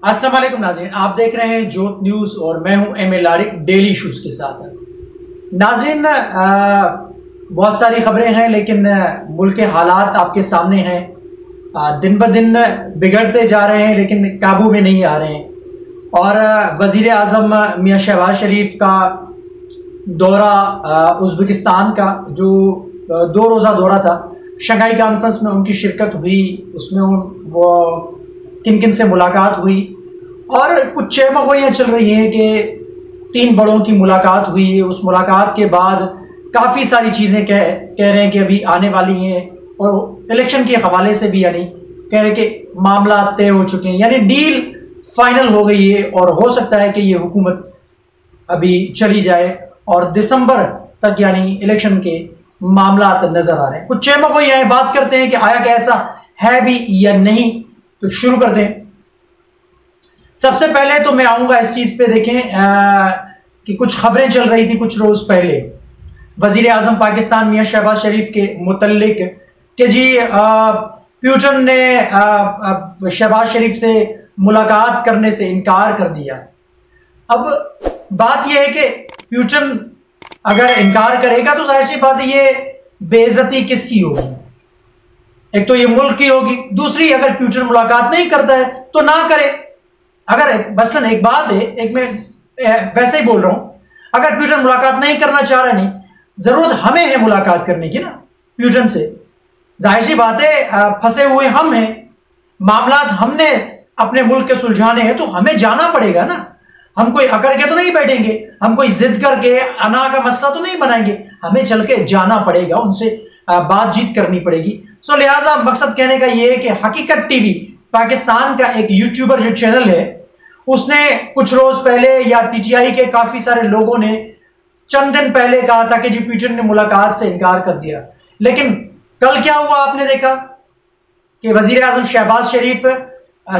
अस्सलाम वालेकुम नाज़रीन, आप देख रहे हैं जोत न्यूज़ और मैं हूं एम ए लारिक डेली इशूज़ के साथ। नाज़रीन, बहुत सारी खबरें हैं लेकिन मुल्क के हालात आपके सामने हैं। दिन ब दिन बिगड़ते जा रहे हैं लेकिन काबू में नहीं आ रहे हैं। और वज़ीर आज़म मियां शहबाज शरीफ का दौरा उज़्बेकिस्तान का जो 2 रोज़ा दौरा था, शंघाई कॉन्फ्रेंस में उनकी शिरकत हुई, उसमें वो किन किन से मुलाकात हुई और कुछ चहमगोइयाँ चल रही हैं कि 3 बड़ों की मुलाकात हुई। उस मुलाकात के बाद काफ़ी सारी चीज़ें कह रहे हैं कि अभी आने वाली हैं और इलेक्शन के हवाले से भी यानी कह रहे हैं कि मामला तय हो चुके हैं, यानी डील फाइनल हो गई है और हो सकता है कि ये हुकूमत अभी चली जाए और दिसंबर तक यानी इलेक्शन के मामला नजर आ रहे हैं। कुछ चहमगोइयाँ बात करते हैं कि आया कि ऐसा है भी या नहीं, तो शुरू करते हैं। सबसे पहले तो मैं आऊंगा इस चीज पे, देखें कि कुछ खबरें चल रही थी कुछ रोज पहले वजीर आजम पाकिस्तान मियां शहबाज शरीफ के मुतल्लिक कि जी प्यूटन ने शहबाज शरीफ से मुलाकात करने से इनकार कर दिया। अब बात यह है कि प्यूटन अगर इनकार करेगा तो जाहिर सी बात है ये बेइज्जती किसकी होगी? एक तो ये मुल्क की होगी, दूसरी अगर प्यूटन मुलाकात नहीं करता है तो ना करे। अगर मसलन एक बात है, एक मैं वैसे ही बोल रहा हूं, अगर प्यूटन मुलाकात नहीं करना चाह रहा, नहीं जरूरत हमें है मुलाकात करने की ना प्यूटन से, जाहिर सी बात है फंसे हुए हम हैं, मामला हमने अपने मुल्क के सुलझाने हैं तो हमें जाना पड़ेगा ना। हम कोई अकड़ के तो नहीं बैठेंगे, हम कोई जिद करके अना का मसला तो नहीं बनाएंगे, हमें चल के जाना पड़ेगा, उनसे बातचीत करनी पड़ेगी। सो लिहाजा मकसद कहने का यह है कि हकीकत टीवी पाकिस्तान का एक यूट्यूबर जो चैनल है, उसने कुछ रोज पहले या पीटीआई के काफी सारे लोगों ने चंद दिन पहले कहा था कि जी प्यूटन ने मुलाकात से इनकार कर दिया। लेकिन कल क्या हुआ आपने देखा कि वजीर आजम शहबाज शरीफ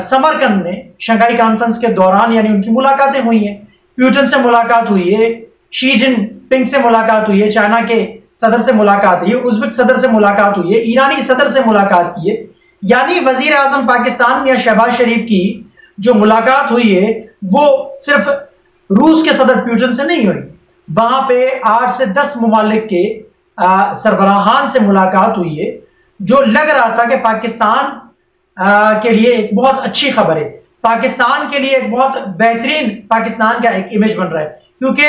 समरकंद में शंघाई कॉन्फ्रेंस के दौरान यानी उनकी मुलाकातें हुई हैं, प्यूटन से मुलाकात हुई है, शी जिनपिंग से मुलाकात हुई है, चाइना के सदर से मुलाकात हुई है, उज़्बेक सदर से मुलाकात हुई है, ईरानी सदर से मुलाकात की है। यानी वजीर आजम पाकिस्तान में शहबाज शरीफ की जो मुलाकात हुई है वो सिर्फ रूस के सदर प्यूटन से नहीं हुई, वहां पे 8 से 10 ममालिक के सरबराहान से मुलाकात हुई है, जो लग रहा था कि पाकिस्तान के लिए एक बहुत अच्छी खबर है, पाकिस्तान के लिए एक बहुत बेहतरीन पाकिस्तान का एक इमेज बन रहा है, क्योंकि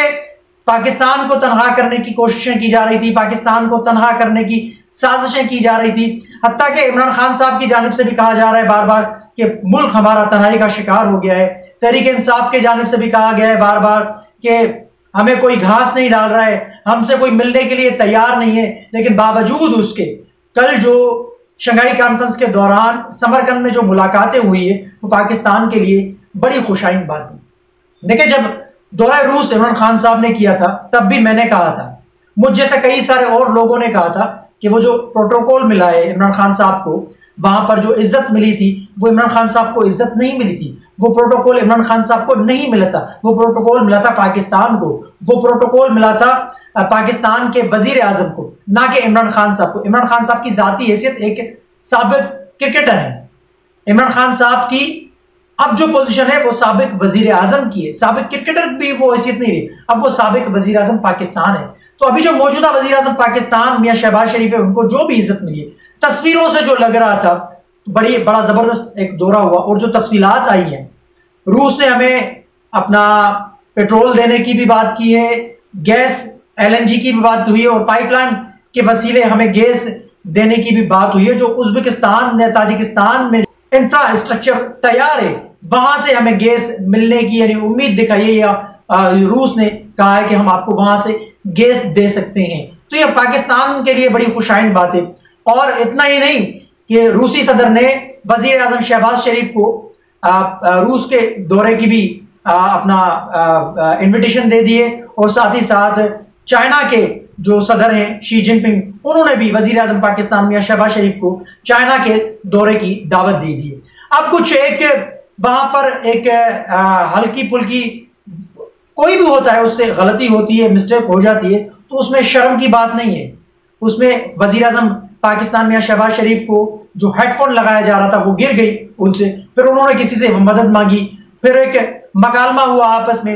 पाकिस्तान को तनहा करने की कोशिशें की जा रही थी, पाकिस्तान को तनहा करने की साजिशें की जा रही थी। हत्ता कि इमरान खान साहब की जानिब से भी कहा जा रहा है बार बार कि मुल्क हमारा तनहाई का शिकार हो गया है। तहरीक इंसाफ की जानिब से भी कहा गया है बार बार कि हमें कोई घास नहीं डाल रहा है, हमसे कोई मिलने के लिए तैयार नहीं है। लेकिन बावजूद उसके कल जो शंघाई कॉन्फ्रेंस के दौरान समरकंद में जो मुलाकातें हुई है वो पाकिस्तान के लिए बड़ी खुशाइन बात है। देखिए, जब दौरा रूस इमरान खान साहब ने किया था तब भी मैंने कहा था, मुझ जैसे कई सारे और लोगों ने कहा था कि वो जो प्रोटोकॉल मिला है इमरान खान साहब को, वहां पर जो इज्जत मिली थी वो इमरान खान साहब को इज्जत नहीं मिली थी, वो प्रोटोकॉल इमरान खान साहब को नहीं मिला था, वो प्रोटोकॉल मिला था पाकिस्तान को, वो प्रोटोकॉल मिला था पाकिस्तान के वजीर आजम को, ना कि इमरान खान साहब को। इमरान खान साहब की जाती हैसियत एक साबिक क्रिकेटर है, इमरान खान साहब की अब जो पोजीशन है वो साबिक वजीर आजम की है, साबिक क्रिकेटर भी वो हैसियत नहीं रही, अब वो साबिक वजीर आजम पाकिस्तान है। तो अभी जो मौजूदा वजीर आजम पाकिस्तान मियां शहबाज शरीफ है, उनको जो भी इज्जत मिली है, तस्वीरों से जो लग रहा था बड़ा जबरदस्त एक दौरा हुआ और जो तफसीलात आई है, रूस ने हमें अपना पेट्रोल देने की भी बात की है, गैस LNG की भी बात हुई है और पाइपलाइन के वसीले हमें गैस देने की भी बात हुई है। जो उज़्बेकिस्तान ने ताजिकिस्तान में इंफ्रास्ट्रक्चर तैयार है वहां से हमें गैस मिलने की यानी उम्मीद दिखाई है, या रूस ने कहा है कि हम आपको वहां से गैस दे सकते हैं। तो यह पाकिस्तान के लिए बड़ी खुशाइन बात है। और इतना ही नहीं कि रूसी सदर ने वजीर आजम शहबाज शरीफ को रूस के दौरे की भी अपना इन्विटेशन दे दी है और साथ ही साथ चाइना के जो सदर हैं शी जिनपिंग, उन्होंने भी वजीर आजम पाकिस्तान मियां शहबाज शरीफ को चाइना के दौरे की दावत दे दी है। अब कुछ एक वहां पर एक हल्की फुल्की कोई भी होता है, उससे गलती होती है, मिस्टेक हो जाती है, तो उसमें शर्म की बात नहीं है। उसमें वजीर आजम पाकिस्तान मियां शहबाज शरीफ को जो हेडफोन लगाया जा रहा था वो गिर गई उनसे, फिर उन्होंने किसी से मदद मांगी, फिर एक मकालमा हुआ आपस में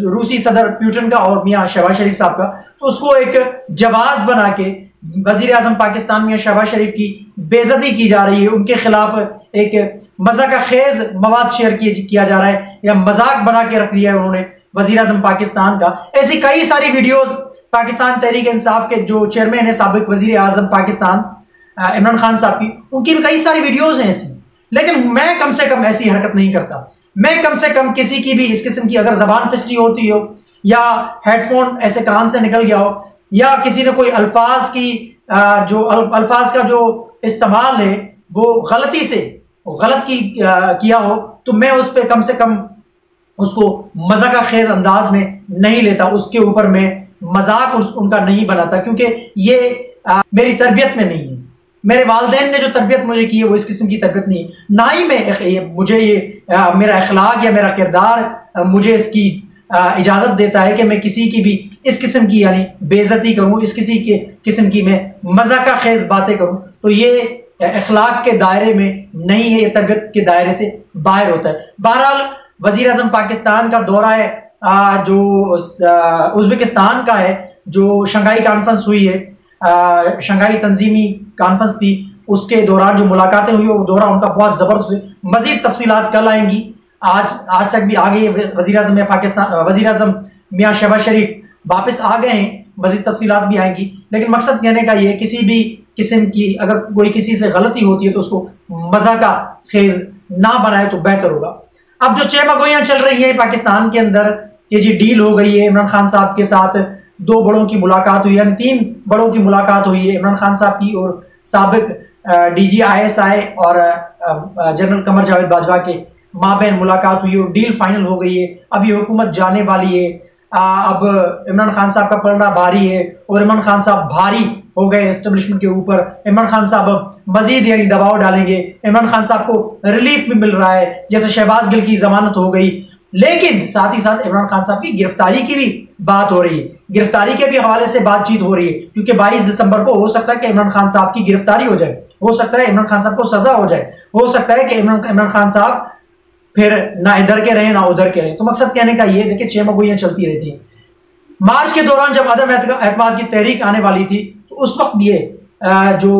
रूसी सदर पुतिन का और मियां शहबाज शरीफ साहब का, तो उसको एक जवाब बना के वजीर आजम पाकिस्तान मियां शहबाज शरीफ की बेइज्जती की जा रही है, उनके खिलाफ एक मजाक खेज मवाद शेयर किया जा रहा है या मजाक बना के रख दिया है उन्होंने वजीर आजम पाकिस्तान का। ऐसी कई सारी वीडियोस पाकिस्तान तहरीक इंसाफ के जो चेयरमैन है साबिक वजीर आजम पाकिस्तान इमरान खान साहब की, उनकी भी कई सारी वीडियोस हैं ऐसी। लेकिन मैं कम से कम ऐसी हरकत नहीं करता। मैं कम से कम किसी की भी इस किस्म की अगर जबान फिसली होती हो या हेडफोन ऐसे कान से निकल गया हो या किसी ने कोई अल्फाज की जो अल्फाज का जो इस्तेमाल है वो गलती से गलत किया हो, तो मैं उस पर कम से कम उसको मजाक खेज अंदाज में नहीं लेता, उसके ऊपर मैं मजाक उनका नहीं बनाता, क्योंकि ये मेरी तरबियत में नहीं है। मेरे वालिदैन ने जो तरबियत मुझे की है वो इस किस्म की तरबियत नहीं है, ना ही मेरा अखलाक या मेरा किरदार मुझे इसकी इजाजत देता है कि मैं किसी की भी इस किस्म की यानी बेइज्जती करूं, इस किस्म की मैं मजाक खेज बातें करूं, तो ये अखलाक के दायरे में नहीं है, ये तरबियत के दायरे से बाहर होता है। बहरहाल वजीर आजम पाकिस्तान का दौरा है जो उज़्बेकिस्तान का है, जो शंघाई कॉन्फ्रेंस हुई है, शंघाई तंजीमी कॉन्फ्रेंस थी, उसके दौरान जो मुलाकातें हुई वो दौरा उनका बहुत जबरदस्त हुई। मजीद तफसीलात कल आएंगी, आज तक भी आ गई। वजीर आजम मियां शहबाज शरीफ वापस आ गए हैं, मजीद तफसीलात भी आएंगी। लेकिन मकसद कहने का ये, किसी भी किस्म की अगर कोई किसी से गलती होती है तो उसको मजाक खेज ना बनाए तो बेहतर होगा। अब जो चेमगोइयां चल रही है पाकिस्तान के अंदर कि जी डील हो गई है, इमरान खान साहब के साथ 2 बड़ों की मुलाकात हुई, यानी 3 बड़ों की मुलाकात हुई है, इमरान खान साहब की और साबिक DG ISI और जनरल कमर जावेद बाजवा के माबैन मुलाकात हुई और डील फाइनल हो गई है। अब ये हुकूमत जाने वाली है, अब इमरान खान साहब का पलड़ा भारी है और इमरान खान साहब भारी हो गए एस्टेब्लिशमेंट के ऊपर। इमरान खान साहब मजीद यानी दबाव डालेंगे, इमरान खान साहब को रिलीफ भी मिल रहा है, जैसे शहबाज गिल की जमानत हो गई। लेकिन साथ ही साथ इमरान खान साहब की गिरफ्तारी की भी बात हो रही है, गिरफ्तारी के भी हवाले से बातचीत हो रही है, क्योंकि 22 दिसंबर को हो सकता है कि इमरान खान साहब की गिरफ्तारी हो जाए, हो सकता है इमरान खान साहब को सजा हो जाए, हो सकता है कि इमरान खान साहब फिर ना इधर के रहे ना उधर के रहे। तो मकसद कहने का ये, देखिए चेमगोइयां चलती रहती है। मार्च के दौरान जब अदम एतमाद की तहरीक आने वाली थी, तो उस वक्त ये जो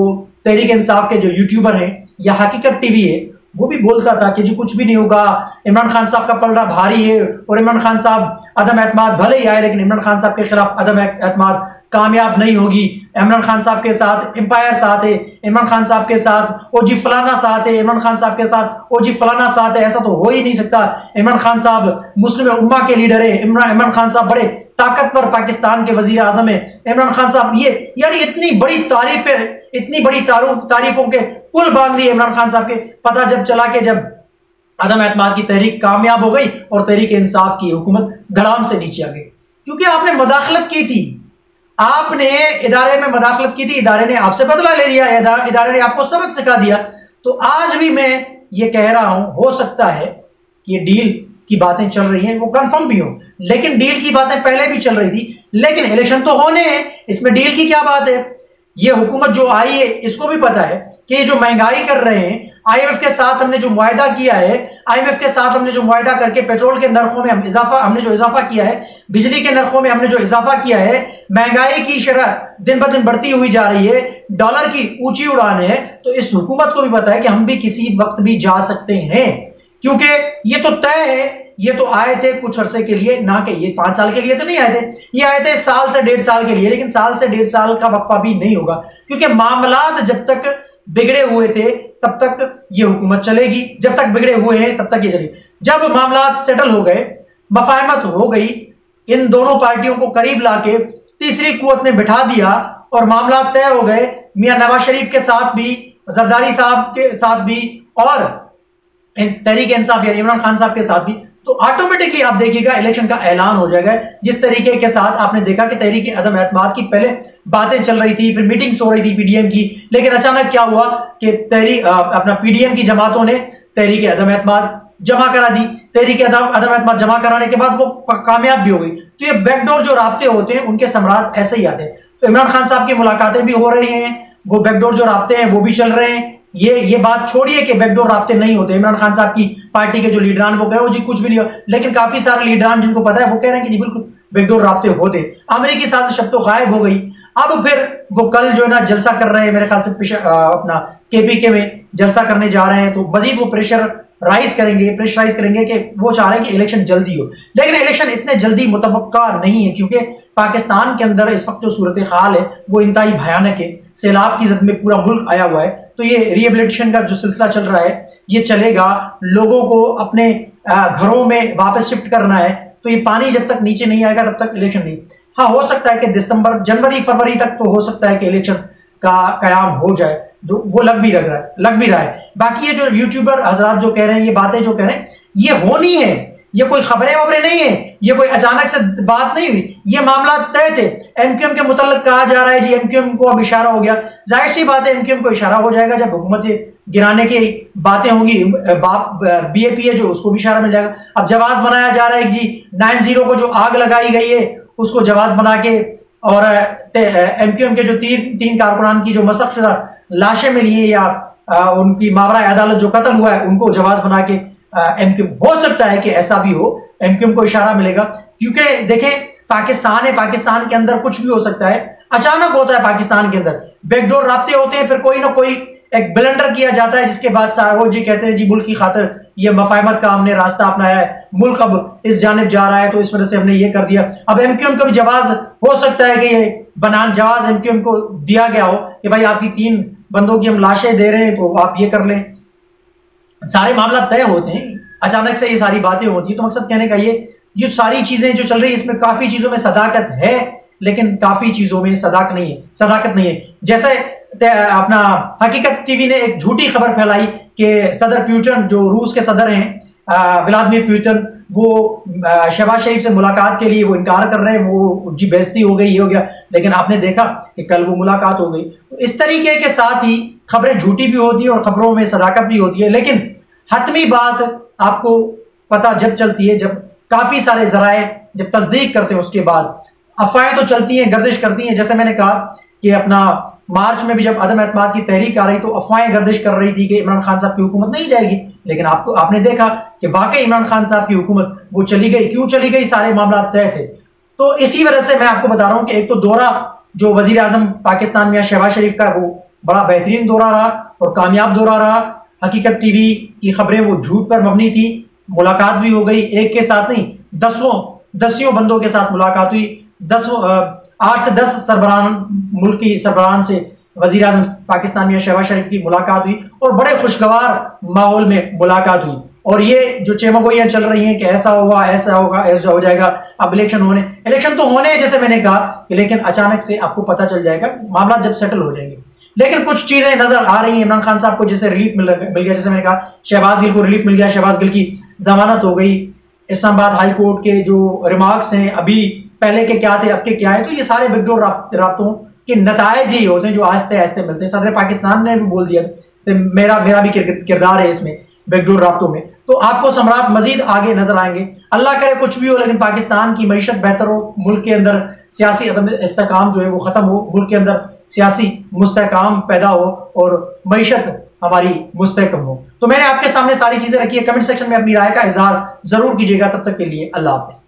तहरीक इंसाफ के जो यूट्यूबर हैं या हकीकत टीवी है, वो भी बोलता था कि जी कुछ भी नहीं होगा, इमरान खान साहब का पलड़ा भारी है और इमरान खान साहब अदम एतमाद भले ही आए लेकिन इमरान खान साहब के खिलाफ अदम एतमाद कामयाब नहीं होगी। इमरान खान साहब के साथ एम्पायर साथ है, इमरान खान साहब के साथ ओजी फलाना साथ है, इमरान खान साहब के साथ ओजी फलाना साथ है, ऐसा तो हो ही नहीं सकता। इमरान खान साहब मुस्लिम उम्मा के लीडर है, इमरान खान साहब बड़े ताकतवर पाकिस्तान के वजीर आजम है, इमरान खान साहब ये यानी इतनी बड़ी तारीफें, इतनी बड़ी तारीफों के पुल बांध दिए इमरान खान साहब के। पता जब चला कि जब अदम एतमाद की तहरीक कामयाब हो गई और तहरीक इंसाफ की हुकूमत धड़ाम से नीचे आ गई, क्योंकि आपने मदाखलत की थी, आपने इदारे में मदाखलत की थी, इदारे ने आपसे बदला ले लिया, इदारे ने आपको सबक सिखा दिया। तो आज भी मैं ये कह रहा हूं, हो सकता है कि डील की बातें चल रही हैं वो कंफर्म भी हो, लेकिन डील की बातें पहले भी चल रही थी, लेकिन इलेक्शन तो होने हैं, इसमें डील की क्या बात है। ये हुकूमत जो आई है इसको भी पता है कि जो महंगाई कर रहे हैं, IMF के साथ हमने जो मुआहदा किया है, IMF के साथ हमने जो मुआहदा करके पेट्रोल के नरखों में हमने जो इजाफा किया है, बिजली के नरखों में हमने जो इजाफा किया है, महंगाई की शरह दिन ब दिन बढ़ती हुई जा रही है, डॉलर की ऊंची उड़ान है। तो इस हुकूमत को भी पता है कि हम भी किसी वक्त भी जा सकते हैं, क्योंकि ये तो तय है। ये तो आए थे कुछ अरसे के लिए, ना कि ये 5 साल के लिए तो नहीं आए थे, ये आए थे साल से 1.5 साल के लिए, लेकिन साल से 1.5 साल का वक्फा भी नहीं होगा, क्योंकि मामलात जब तक बिगड़े हुए थे तब तक ये हुकूमत चलेगी, जब तक बिगड़े हुए हैं तब तक ये चलेगी। जब मामलात सेटल हो गए, मफाहमत हो गई, इन दोनों पार्टियों को करीब लाके तीसरी कुव्वत ने बिठा दिया और मामलात तय हो गए, मियां नवाज शरीफ के साथ भी, जरदारी साहब के साथ भी और तहरीक इंसाफ यानी इमरान खान साहब के साथ भी, तो ऑटोमेटिकली आप देखिएगा इलेक्शन का ऐलान हो जाएगा। जिस तरीके के साथ आपने देखा कि तहरीक अदम एतमाद की पहले बातें चल रही थी, फिर मीटिंग्स हो रही थी PDM की, लेकिन अचानक क्या हुआ कि अपना PDM की जमातों ने तहरीक अदम एतमाद जमा करा दी। तहरीक अदम एतमाद जमा कराने के बाद वो कामयाब भी हो गई। तो ये बैकडोर जो राब्ते होते हैं उनके सम्राट ऐसे ही आते हैं। तो इमरान खान साहब की मुलाकातें भी हो रही हैं, वो बैकडोर जो राब्ते हैं वो भी चल रहे हैं, ये बात छोड़िए कि बैकडोर राब्ते नहीं होते। इमरान खान साहब की पार्टी के जो लीडरान वो कह रहे हो जी कुछ भी नहीं हो, लेकिन काफी सारे लीडरान जिनको पता है वो कह रहे हैं कि जी बिल्कुल बैकडोर राब्ते होते। अमेरिकी साजिश अब तो गायब हो गई। अब फिर वो कल जो है ना जलसा कर रहे हैं, मेरे ख्याल से अपना केपीके में जलसा करने जा रहे हैं, तो मजीद वो प्रेशराइज करेंगे कि वो चाह रहे हैं कि इलेक्शन जल्दी हो। लेकिन इलेक्शन इतने जल्दी मुतवक्का नहीं है, क्योंकि पाकिस्तान के अंदर इस वक्त जो सूरत हाल है वो इंतहाई भयानक है। सैलाब की जद में पूरा मुल्क आया हुआ है, तो ये रिहेबिलिटेशन का जो सिलसिला चल रहा है ये चलेगा। लोगों को अपने घरों में वापस शिफ्ट करना है, तो ये पानी जब तक नीचे नहीं आएगा तब तक इलेक्शन नहीं। हाँ, हो सकता है कि दिसंबर, जनवरी, फरवरी तक तो हो सकता है कि इलेक्शन का कयाम हो जाए, जो वो लग भी रहा है। बाकी ये जो यूट्यूबर हजरात जो कह रहे हैं, ये बातें जो कह रहे हैं, ये होनी है, ये कोई खबरें वबरें नहीं है, ये कोई अचानक से बात नहीं हुई, ये मामला तय थे। एमक्यूएम के मुतल्लिक कहा जा रहा है जी एमक्यूएम को अब इशारा हो गया। जाहिर सी बात है एमक्यूएम को इशारा हो जाएगा जब हुकूमत गिराने की बातें होंगी, बीएपी है जो उसको भी इशारा मिल जाएगा। अब जवाब बनाया जा रहा है जी 90 को जो आग लगाई गई है उसको जवाब बना के, और एमक्यूएम के जो तीन कारकुनान की जो मसख्शुदा लाशें मिली है या उनकी मावरा अदालत जो कत्ल हुआ है उनको जवाब बना के एमक्यूएम, हो सकता है कि ऐसा भी हो, एमक्यूएम को इशारा मिलेगा। क्योंकि देखें पाकिस्तान है, पाकिस्तान के अंदर कुछ भी हो सकता है, अचानक होता है पाकिस्तान के अंदर बैकडोर राब्ते होते हैं, फिर कोई ना कोई एक ब्लंडर किया जाता है जिसके बाद सारो जी कहते हैं जी मुल्क की खातिर ये मफाहमत का हमने रास्ता अपनाया है, मुल्क अब इस जानिब जा रहा है तो इस वजह से हमने ये कर दिया। अब एमक्यूएम का भी जवाब हो सकता है कि ये जवाब एमक्यूएम को दिया गया हो कि भाई आपकी 3 बंदों की हम लाशें दे रहे हैं तो आप ये कर लें। सारे मामला तय होते हैं, अचानक से ये सारी बातें होती है। तो मकसद कहने का ये सारी चीजें जो चल रही है इसमें काफी चीजों में सदाकत है, लेकिन काफी चीजों में सदाकत नहीं है। जैसे अपना हकीकत टीवी ने एक झूठी खबर फैलाई कि सदर प्यूटन जो रूस के सदर हैं व्लादिमीर पुतिन, वो शहबाज शरीफ से मुलाकात के लिए वो इनकार कर रहे हैं, वो जी बेइज्जती हो गई, ये हो गया। लेकिन आपने देखा कि कल वो मुलाकात हो गई। तो इस तरीके के साथ ही खबरें झूठी भी होती है और खबरों में सदाकत भी होती है। लेकिन हतमी बात आपको पता जब चलती है, जब काफी सारे जराए जब तस्दीक करते हैं, उसके बाद अफवाहें तो चलती हैं, गर्दिश करती हैं। जैसे मैंने कहा कि अपना मार्च में भी जब अदम एतमाद की तहरीक आ रही तो अफवाहें गर्दिश कर रही थी कि इमरान खान साहब की हुकूमत नहीं जाएगी, लेकिन आपने देखा कि वाकई इमरान खान साहब की हुकूमत वो चली गई। क्यों चली गई? सारे मामला तय थे। तो इसी वजह से मैं आपको बता रहा हूं कि एक तो दौरा जो वजीर आजम पाकिस्तान में शहबाज शरीफ का वो बड़ा बेहतरीन दौरा रहा और कामयाब दौरा रहा। हकीकत टीवी की खबरें वो झूठ पर मबनी थी, मुलाकात भी हो गई, एक के साथ नहीं दसियों बंदों के साथ मुलाकात हुई। 8 से 10 सरबराहान मुल्क की सरबराहान से वजीर आजम पाकिस्तान में शहबाज शरीफ की मुलाकात हुई और बड़े खुशगवार माहौल में मुलाकात हुई। और ये जो चेमगोइयां चल रही हैं कि ऐसा होगा, ऐसा होगा, ऐसा हो जाएगा, अब इलेक्शन तो होने हैं जैसे मैंने कहा, लेकिन अचानक से आपको पता चल जाएगा मामला जब सेटल हो जाएंगे। लेकिन कुछ चीजें नजर आ रही हैं। इमरान खान साहब को जैसे रिलीफ मिल गया, जैसे मैंने कहा शहबाज गिल को रिलीफ मिल गया, शहबाज गिल की जमानत हो गई। इस्लामाबाद हाई कोर्ट के जो रिमार्क्स हैं अभी पहले के क्या थे अब के क्या है, तो ये सारे बैकडोर राब्तों के नतायज ही होते हैं जो आहिस्ते आहिस्ते मिलते हैं। सदर पाकिस्तान ने भी बोल दिया तो मेरा भी किरदार है इसमें बैकडोर राब्तों में। तो आपको सम्राट मजीद आगे नजर आएंगे। अल्लाह करे कुछ भी हो, लेकिन पाकिस्तान की मईशत बेहतर हो, मुल्क के अंदर सियासी अदम इस्तेकाम जो है वो खत्म हो, मुल्क के अंदर सियासी मुस्तहकाम पैदा हो और मईशत हमारी मुस्तहकम हो। तो मैंने आपके सामने सारी चीजें रखी है। कमेंट सेक्शन में अपनी राय का इजहार जरूर कीजिएगा। तब तक के लिए अल्लाह हाफिज।